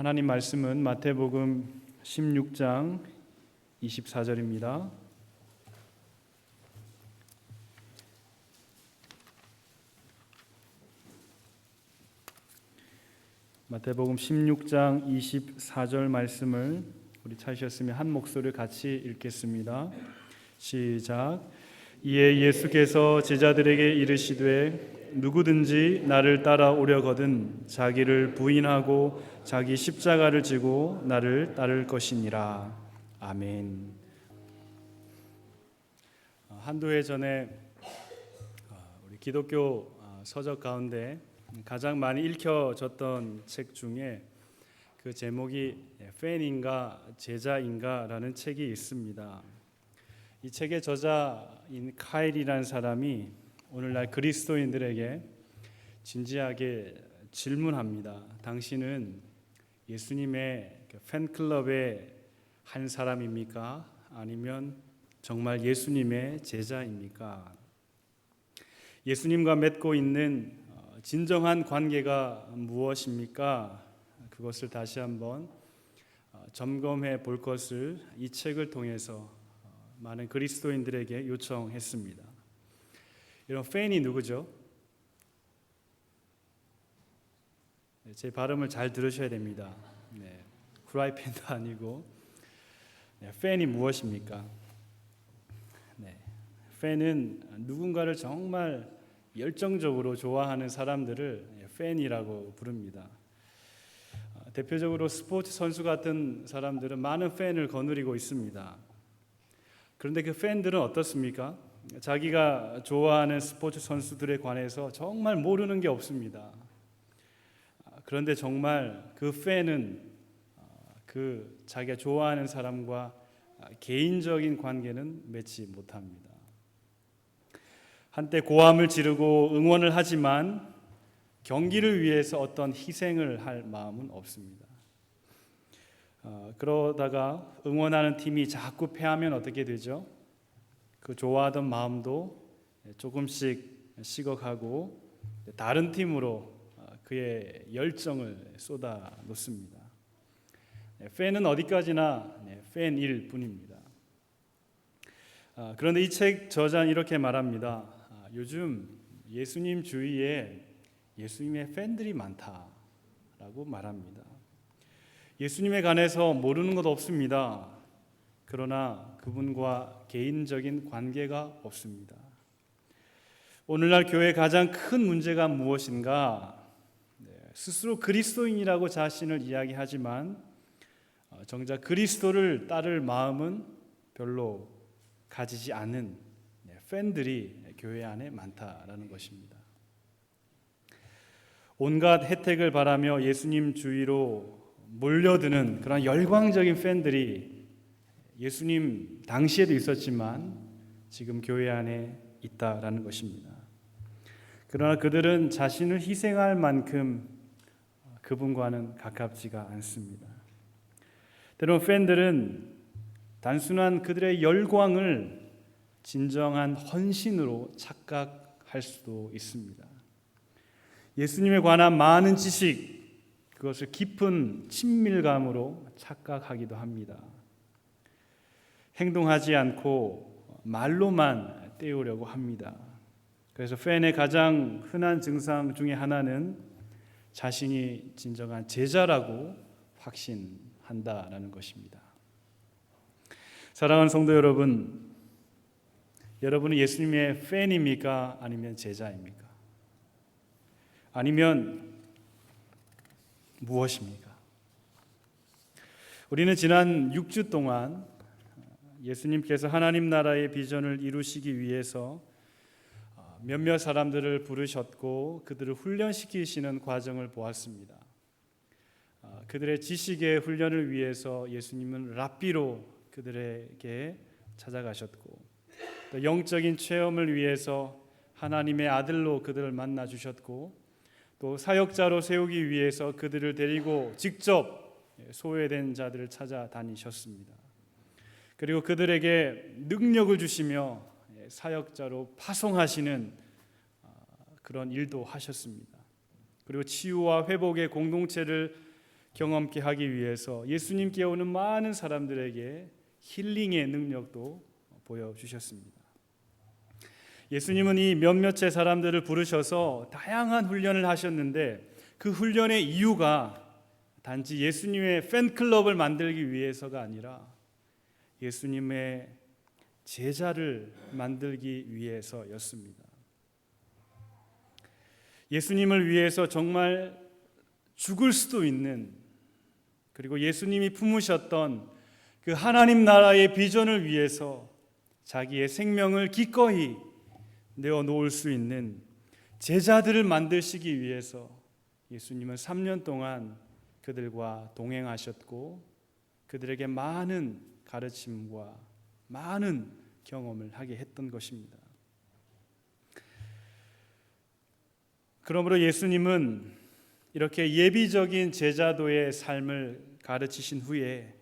하나님 말씀은 마태복음 16장 24절입니다. 마태복음 16장 24절 말씀을 우리 찾으셨으면 한 목소리를 같이 읽겠습니다. 시작. 이에 예수께서 제자들에게 이르시되 누구든지 나를 따라오려거든 자기를 부인하고 자기 십자가를 지고 나를 따를 것이니라. 아멘. 한두 해 전에 우리 기독교 서적 가운데 가장 많이 읽혀졌던 책 중에 그 제목이 팬인가 제자인가라는 책이 있습니다. 이 책의 저자인 카일이라는 사람이 오늘날 그리스도인들에게 진지하게 질문합니다. 당신은 예수님의 팬클럽의 한 사람입니까? 아니면 정말 예수님의 제자입니까? 예수님과 맺고 있는 진정한 관계가 무엇입니까? 그것을 다시 한번 점검해 볼 것을 이 책을 통해서 많은 그리스도인들에게 요청했습니다. 이런 팬이 누구죠? 제 발음을 잘 들으셔야 됩니다. 후라이팬도 아니고 팬이 무엇입니까? 팬은 누군가를 정말 열정적으로 좋아하는 사람들을 팬이라고 부릅니다. 대표적으로 스포츠 선수 같은 사람들은 많은 팬을 거느리고 있습니다. 그런데 그 팬들은 어떻습니까? 자기가 좋아하는 스포츠 선수들에 관해서 정말 모르는 게 없습니다. 그런데 정말 그 팬은 그 자기가 좋아하는 사람과 개인적인 관계는 맺지 못합니다. 한때 고함을 지르고 응원을 하지만 경기를 위해서 어떤 희생을 할 마음은 없습니다. 그러다가 응원하는 팀이 자꾸 패하면 어떻게 되죠? 그 좋아하던 마음도 조금씩 식어가고 다른 팀으로 그의 열정을 쏟아 놓습니다. 팬은 어디까지나 팬일 뿐입니다. 그런데 이 책 저자는 이렇게 말합니다. 요즘 예수님 주위에 예수님의 팬들이 많다라고 말합니다. 예수님에 관해서 모르는 것 없습니다. 그러나 그분과 개인적인 관계가 없습니다. 오늘날 교회의 가장 큰 문제가 무엇인가? 스스로 그리스도인이라고 자신을 이야기하지만 정작 그리스도를 따를 마음은 별로 가지지 않은 팬들이 교회 안에 많다라는 것입니다. 온갖 혜택을 바라며 예수님 주위로 몰려드는 그런 열광적인 팬들이 예수님 당시에도 있었지만 지금 교회 안에 있다라는 것입니다. 그러나 그들은 자신을 희생할 만큼 그분과는 가깝지가 않습니다. 때론 팬들은 단순한 그들의 열광을 진정한 헌신으로 착각할 수도 있습니다. 예수님에 관한 많은 지식, 그것을 깊은 친밀감으로 착각하기도 합니다. 행동하지 않고 말로만 때우려고 합니다. 그래서 팬의 가장 흔한 증상 중에 하나는 자신이 진정한 제자라고 확신한다라는 것입니다. 사랑하는 성도 여러분, 여러분은 예수님의 팬입니까? 아니면 제자입니까? 아니면 무엇입니까? 우리는 지난 6주 동안 예수님께서 하나님 나라의 비전을 이루시기 위해서 몇몇 사람들을 부르셨고 그들을 훈련시키시는 과정을 보았습니다. 그들의 지식의 훈련을 위해서 예수님은 랍비로 그들에게 찾아가셨고 또 영적인 체험을 위해서 하나님의 아들로 그들을 만나 주셨고 또 사역자로 세우기 위해서 그들을 데리고 직접 소외된 자들을 찾아다니셨습니다. 그리고 그들에게 능력을 주시며 사역자로 파송하시는 그런 일도 하셨습니다. 그리고 치유와 회복의 공동체를 경험케 하기 위해서 예수님께 오는 많은 사람들에게 힐링의 능력도 보여주셨습니다. 예수님은 이 몇몇의 사람들을 부르셔서 다양한 훈련을 하셨는데 그 훈련의 이유가 단지 예수님의 팬클럽을 만들기 위해서가 아니라 예수님의 제자를 만들기 위해서였습니다. 예수님을 위해서 정말 죽을 수도 있는, 그리고 예수님이 품으셨던 그 하나님 나라의 비전을 위해서 자기의 생명을 기꺼이 내어놓을 수 있는 제자들을 만드시기 위해서 예수님은 3년 동안 그들과 동행하셨고 그들에게 많은 가르침과 많은 경험을 하게 했던 것입니다. 그러므로 예수님은 이렇게 예비적인 제자도의 삶을 가르치신 후에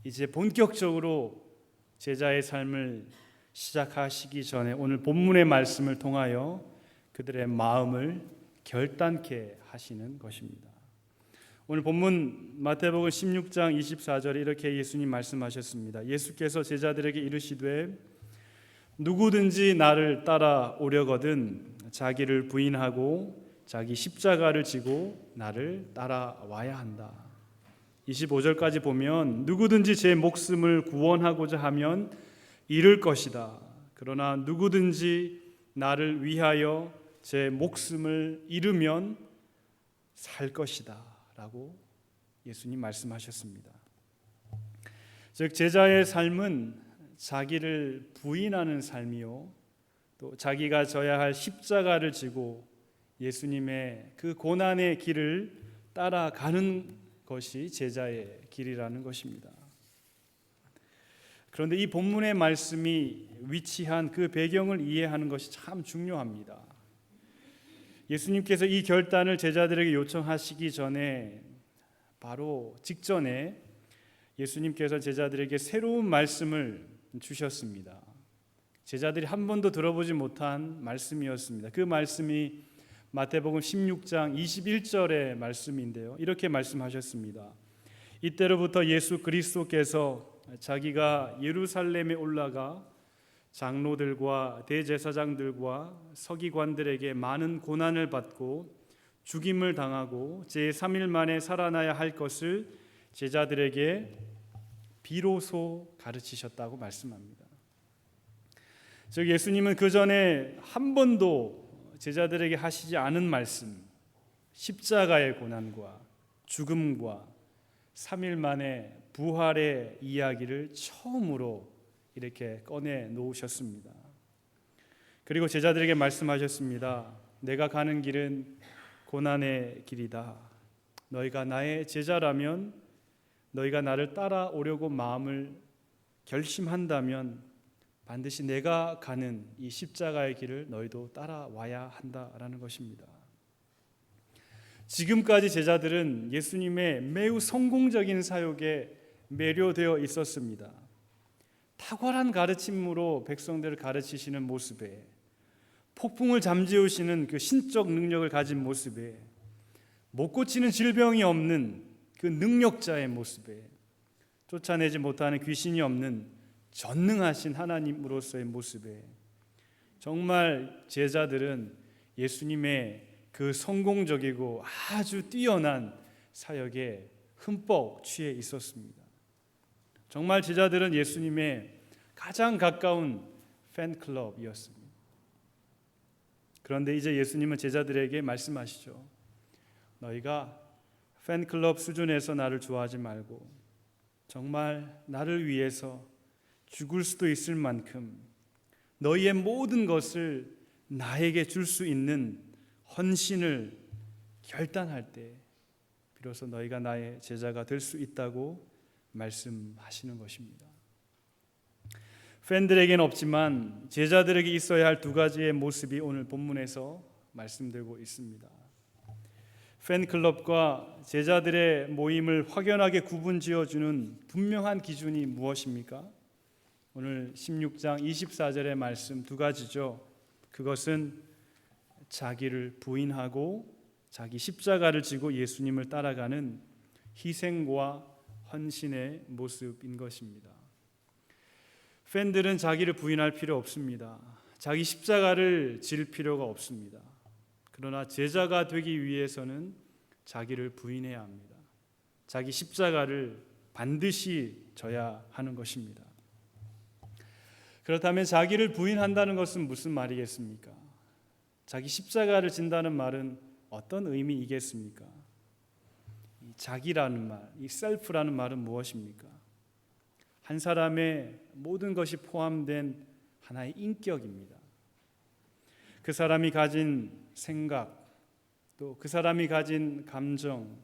이제 본격적으로 제자의 삶을 시작하시기 전에 오늘 본문의 말씀을 통하여 그들의 마음을 결단케 하시는 것입니다. 오늘 본문 마태복음 16장 24절에 이렇게 예수님 말씀하셨습니다. 예수께서 제자들에게 이르시되 누구든지 나를 따라오려거든 자기를 부인하고 자기 십자가를 지고 나를 따라와야 한다. 25절까지 보면 누구든지 제 목숨을 구원하고자 하면 잃을 것이다. 그러나 누구든지 나를 위하여 제 목숨을 잃으면 살 것이다 라고 예수님 말씀하셨습니다. 즉 제자의 삶은 자기를 부인하는 삶이요, 또 자기가 져야 할 십자가를 지고 예수님의 그 고난의 길을 따라가는 것이 제자의 길이라는 것입니다. 그런데 이 본문의 말씀이 위치한 그 배경을 이해하는 것이 참 중요합니다. 예수님께서 이 결단을 제자들에게 요청하시기 전에 바로 직전에 예수님께서 제자들에게 새로운 말씀을 주셨습니다. 제자들이 한 번도 들어보지 못한 말씀이었습니다. 그 말씀이 마태복음 16장 21절의 말씀인데요. 이렇게 말씀하셨습니다. 이때로부터 예수 그리스도께서 자기가 예루살렘에 올라가 장로들과 대제사장들과 서기관들에게 많은 고난을 받고 죽임을 당하고 제3일 만에 살아나야 할 것을 제자들에게 비로소 가르치셨다고 말씀합니다. 즉 예수님은 그 전에 한 번도 제자들에게 하시지 않은 말씀, 십자가의 고난과 죽음과 3일 만에 부활의 이야기를 처음으로 이렇게 꺼내 놓으셨습니다. 그리고 제자들에게 말씀하셨습니다. 내가 가는 길은 고난의 길이다. 너희가 나의 제자라면, 너희가 나를 따라오려고 마음을 결심한다면 반드시 내가 가는 이 십자가의 길을 너희도 따라와야 한다라는 것입니다. 지금까지 제자들은 예수님의 매우 성공적인 사역에 매료되어 있었습니다. 탁월한 가르침으로 백성들을 가르치시는 모습에, 폭풍을 잠재우시는 그 신적 능력을 가진 모습에, 못 고치는 질병이 없는 그 능력자의 모습에, 쫓아내지 못하는 귀신이 없는 전능하신 하나님으로서의 모습에 정말 제자들은 예수님의 그 성공적이고 아주 뛰어난 사역에 흠뻑 취해 있었습니다. 정말 제자들은 예수님의 가장 가까운 팬클럽이었습니다. 그런데 이제 예수님은 제자들에게 말씀하시죠. 너희가 팬클럽 수준에서 나를 좋아하지 말고 정말 나를 위해서 죽을 수도 있을 만큼 너희의 모든 것을 나에게 줄 수 있는 헌신을 결단할 때 비로소 너희가 나의 제자가 될 수 있다고 말씀하시는 것입니다. 팬들에게는 없지만 제자들에게 있어야 할 두 가지의 모습이 오늘 본문에서 말씀되고 있습니다. 팬클럽과 제자들의 모임을 확연하게 구분지어주는 분명한 기준이 무엇입니까? 오늘 16장 24절의 말씀 두 가지죠. 그것은 자기를 부인하고 자기 십자가를 지고 예수님을 따라가는 희생과 헌신의 모습인 것입니다. 팬들은 자기를 부인할 필요 없습니다. 자기 십자가를 질 필요가 없습니다. 그러나 제자가 되기 위해서는 자기를 부인해야 합니다. 자기 십자가를 반드시 져야 하는 것입니다. 그렇다면 자기를 부인한다는 것은 무슨 말이겠습니까? 자기 십자가를 진다는 말은 어떤 의미이겠습니까? 이 자기라는 말, 이 셀프라는 말은 무엇입니까? 한 사람의 모든 것이 포함된 하나의 인격입니다. 그 사람이 가진 생각, 또 그 사람이 가진 감정,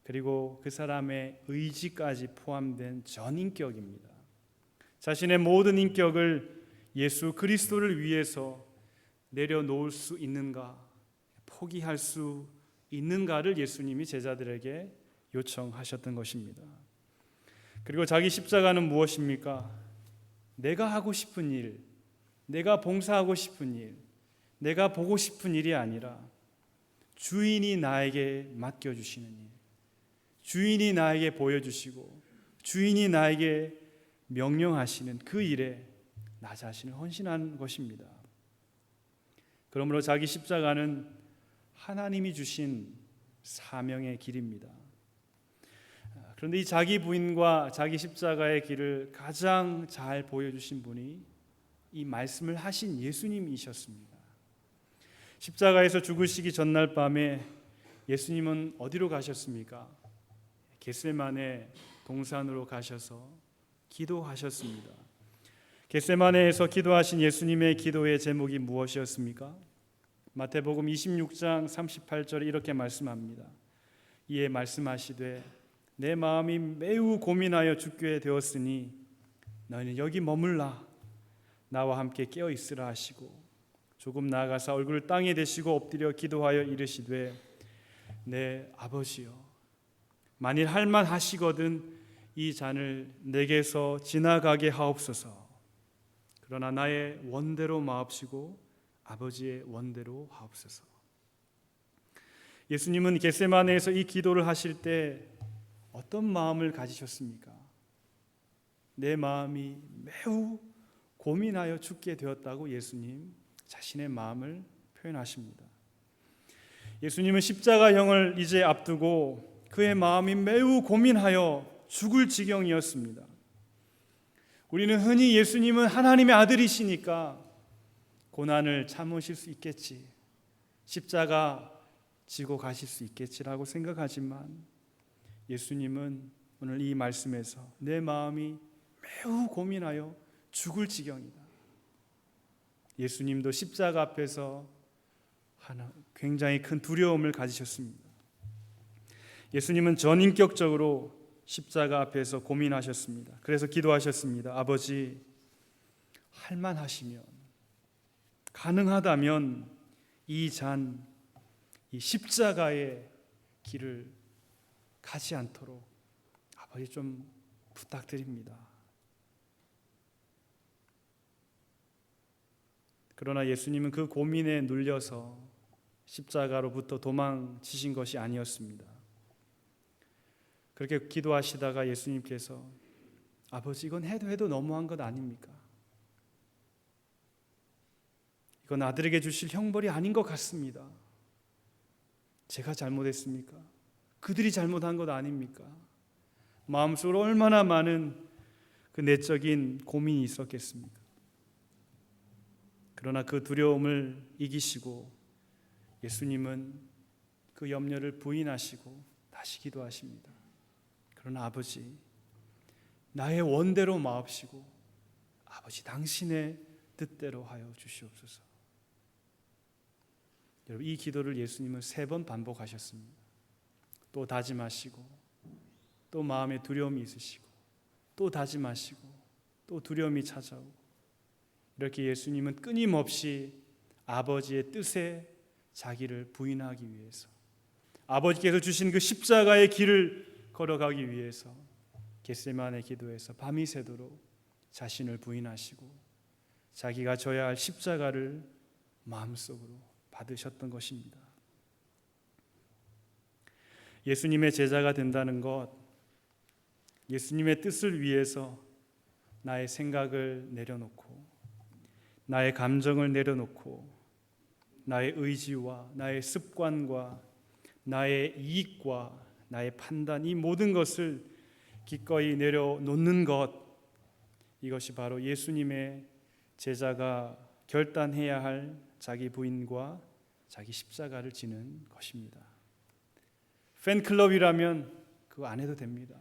그리고 그 사람의 의지까지 포함된 전인격입니다. 자신의 모든 인격을 예수 그리스도를 위해서 내려놓을 수 있는가, 포기할 수 있는가를 예수님이 제자들에게 요청하셨던 것입니다. 그리고 자기 십자가는 무엇입니까? 내가 하고 싶은 일, 내가 봉사하고 싶은 일, 내가 보고 싶은 일이 아니라 주인이 나에게 맡겨주시는 일, 주인이 나에게 보여주시고 주인이 나에게 명령하시는 그 일에 나 자신을 헌신하는 것입니다. 그러므로 자기 십자가는 하나님이 주신 사명의 길입니다. 그런데 이 자기 부인과 자기 십자가의 길을 가장 잘 보여주신 분이 이 말씀을 하신 예수님이셨습니다. 십자가에서 죽으시기 전날 밤에 예수님은 어디로 가셨습니까? 겟세마네 동산으로 가셔서 기도하셨습니다. 겟세마네에서 기도하신 예수님의 기도의 제목이 무엇이었습니까? 마태복음 26장 38절에 이렇게 말씀합니다. 이에 말씀하시되 내 마음이 매우 고민하여 죽게 되었으니 너희는 여기 머물라 나와 함께 깨어 있으라 하시고 조금 나아가서 얼굴을 땅에 대시고 엎드려 기도하여 이르시되 내 아버지여 만일 할만하시거든 이 잔을 내게서 지나가게 하옵소서. 그러나 나의 원대로 마옵시고 아버지의 원대로 하옵소서. 예수님은 겟세마네에서 이 기도를 하실 때 어떤 마음을 가지셨습니까? 내 마음이 매우 고민하여 죽게 되었다고 예수님 자신의 마음을 표현하십니다. 예수님은 십자가형을 이제 앞두고 그의 마음이 매우 고민하여 죽을 지경이었습니다. 우리는 흔히 예수님은 하나님의 아들이시니까 고난을 참으실 수 있겠지, 십자가 지고 가실 수 있겠지라고 생각하지만 예수님은 오늘 이 말씀에서 내 마음이 매우 고민하여 죽을 지경이다. 예수님도 십자가 앞에서 굉장히 큰 두려움을 가지셨습니다. 예수님은 전인격적으로 십자가 앞에서 고민하셨습니다. 그래서 기도하셨습니다. 아버지, 할만하시면, 가능하다면 이 십자가의 길을 가지 않도록 아버지 좀 부탁드립니다. 그러나 예수님은 그 고민에 눌려서 십자가로부터 도망치신 것이 아니었습니다. 그렇게 기도하시다가 예수님께서 아버지 이건 해도 너무한 것 아닙니까? 이건 아들에게 주실 형벌이 아닌 것 같습니다. 제가 잘못했습니까? 그들이 잘못한 것 아닙니까? 마음속으로 얼마나 많은 그 내적인 고민이 있었겠습니까? 그러나 그 두려움을 이기시고 예수님은 그 염려를 부인하시고 다시 기도하십니다. 그러나 아버지, 나의 원대로 마옵시고 아버지 당신의 뜻대로 하여 주시옵소서. 여러분, 이 기도를 예수님은 3번 반복하셨습니다. 또 다짐하시고 또 마음에 두려움이 있으시고 또 다짐하시고 또 두려움이 찾아오고 이렇게 예수님은 끊임없이 아버지의 뜻에 자기를 부인하기 위해서 아버지께서 주신 그 십자가의 길을 걸어가기 위해서 겟세마네 기도에서 밤이 새도록 자신을 부인하시고 자기가 져야 할 십자가를 마음속으로 받으셨던 것입니다. 예수님의 제자가 된다는 것, 예수님의 뜻을 위해서 나의 생각을 내려놓고, 나의 감정을 내려놓고, 나의 의지와 나의 습관과 나의 이익과 나의 판단, 이 모든 것을 기꺼이 내려놓는 것, 이것이 바로 예수님의 제자가 결단해야 할 자기 부인과 자기 십자가를 지는 것입니다. 팬클럽이라면 그거 안 해도 됩니다.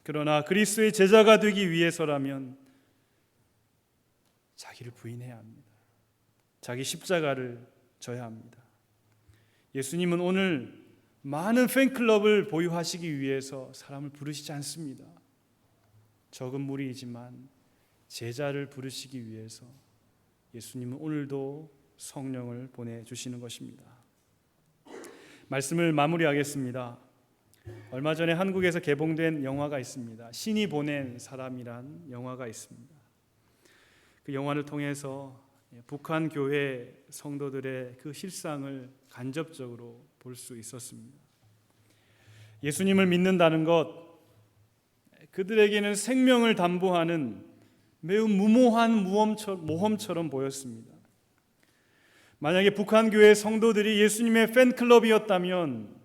그러나 그리스도의 제자가 되기 위해서라면 자기를 부인해야 합니다. 자기 십자가를 져야 합니다. 예수님은 오늘 많은 팬클럽을 보유하시기 위해서 사람을 부르시지 않습니다. 적은 무리이지만 제자를 부르시기 위해서 예수님은 오늘도 성령을 보내주시는 것입니다. 말씀을 마무리하겠습니다. 얼마 전에 한국에서 개봉된 영화가 있습니다. 신이 보낸 사람이란 영화가 있습니다. 그 영화를 통해서 북한 교회 성도들의 그 실상을 간접적으로 볼 수 있었습니다. 예수님을 믿는다는 것, 그들에게는 생명을 담보하는 매우 무모한 모험처럼 보였습니다. 만약에 북한 교회 성도들이 예수님의 팬클럽이었다면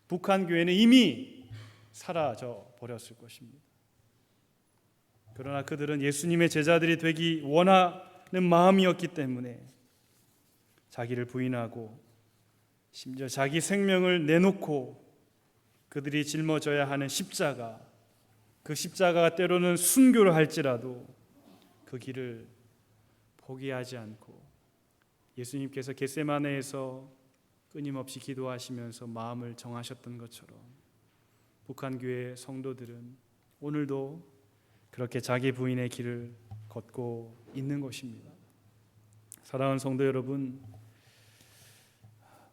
북한 교회는 이미 사라져 버렸을 것입니다. 그러나 그들은 예수님의 제자들이 되기 원하는 마음이었기 때문에 자기를 부인하고 심지어 자기 생명을 내놓고 그들이 짊어져야 하는 십자가, 그 십자가가 때로는 순교를 할지라도 그 길을 포기하지 않고 예수님께서 겟세마네에서 끊임없이 기도하시면서 마음을 정하셨던 것처럼 북한 교회 성도들은 오늘도 그렇게 자기 부인의 길을 걷고 있는 것입니다. 사랑하는 성도 여러분,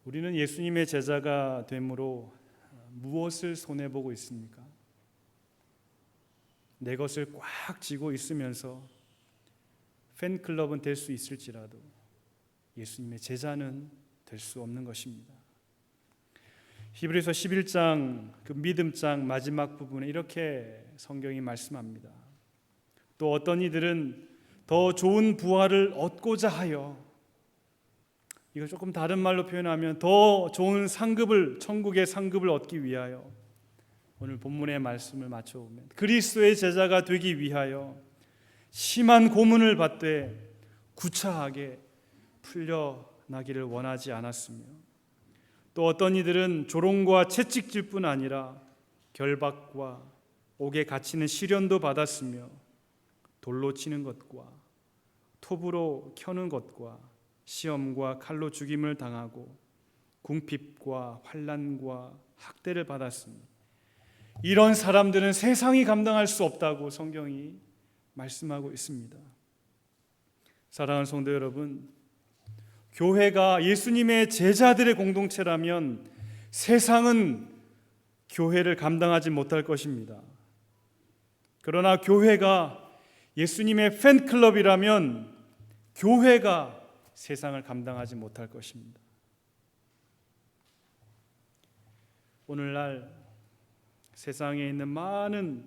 우리는 예수님의 제자가 됨으로 무엇을 손해보고 있습니까? 내 것을 꽉 쥐고 있으면서 팬클럽은 될 수 있을지라도 예수님의 제자는 될 수 없는 것입니다. 히브리서 11장 그 믿음장 마지막 부분에 이렇게 성경이 말씀합니다. 또 어떤 이들은 더 좋은 부활을 얻고자 하여, 이거 조금 다른 말로 표현하면 더 좋은 상급을, 천국의 상급을 얻기 위하여, 오늘 본문의 말씀을 맞춰보면 그리스도의 제자가 되기 위하여 심한 고문을 받되 구차하게 풀려나기를 원하지 않았으며, 또 어떤 이들은 조롱과 채찍질 뿐 아니라 결박과 옥에 갇히는 시련도 받았으며 돌로 치는 것과 톱으로 켜는 것과 시험과 칼로 죽임을 당하고 궁핍과 환난과 학대를 받았으니 이런 사람들은 세상이 감당할 수 없다고 성경이 말씀하고 있습니다. 사랑하는 성도 여러분, 교회가 예수님의 제자들의 공동체라면 세상은 교회를 감당하지 못할 것입니다. 그러나 교회가 예수님의 팬클럽이라면 교회가 세상을 감당하지 못할 것입니다. 오늘날 세상에 있는 많은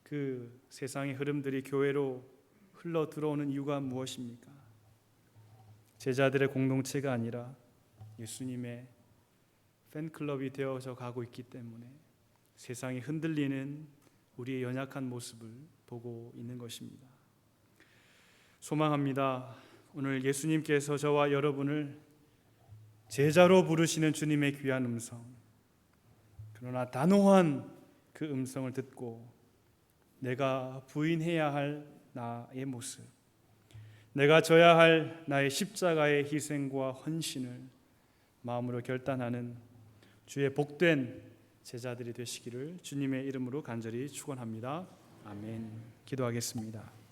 그 세상의 흐름들이 교회로 흘러 들어오는 이유가 무엇입니까? 제자들의 공동체가 아니라 예수님의 팬클럽이 되어져 가고 있기 때문에 세상이 흔들리는 우리의 연약한 모습을 보고 있는 것입니다. 소망합니다. 오늘 예수님께서 저와 여러분을 제자로 부르시는 주님의 귀한 음성, 그러나 단호한 그 음성을 듣고 내가 부인해야 할 나의 모습, 내가 져야 할 나의 십자가의 희생과 헌신을 마음으로 결단하는 주의 복된 제자들이 되시기를 주님의 이름으로 간절히 축원합니다. 아멘. 기도하겠습니다.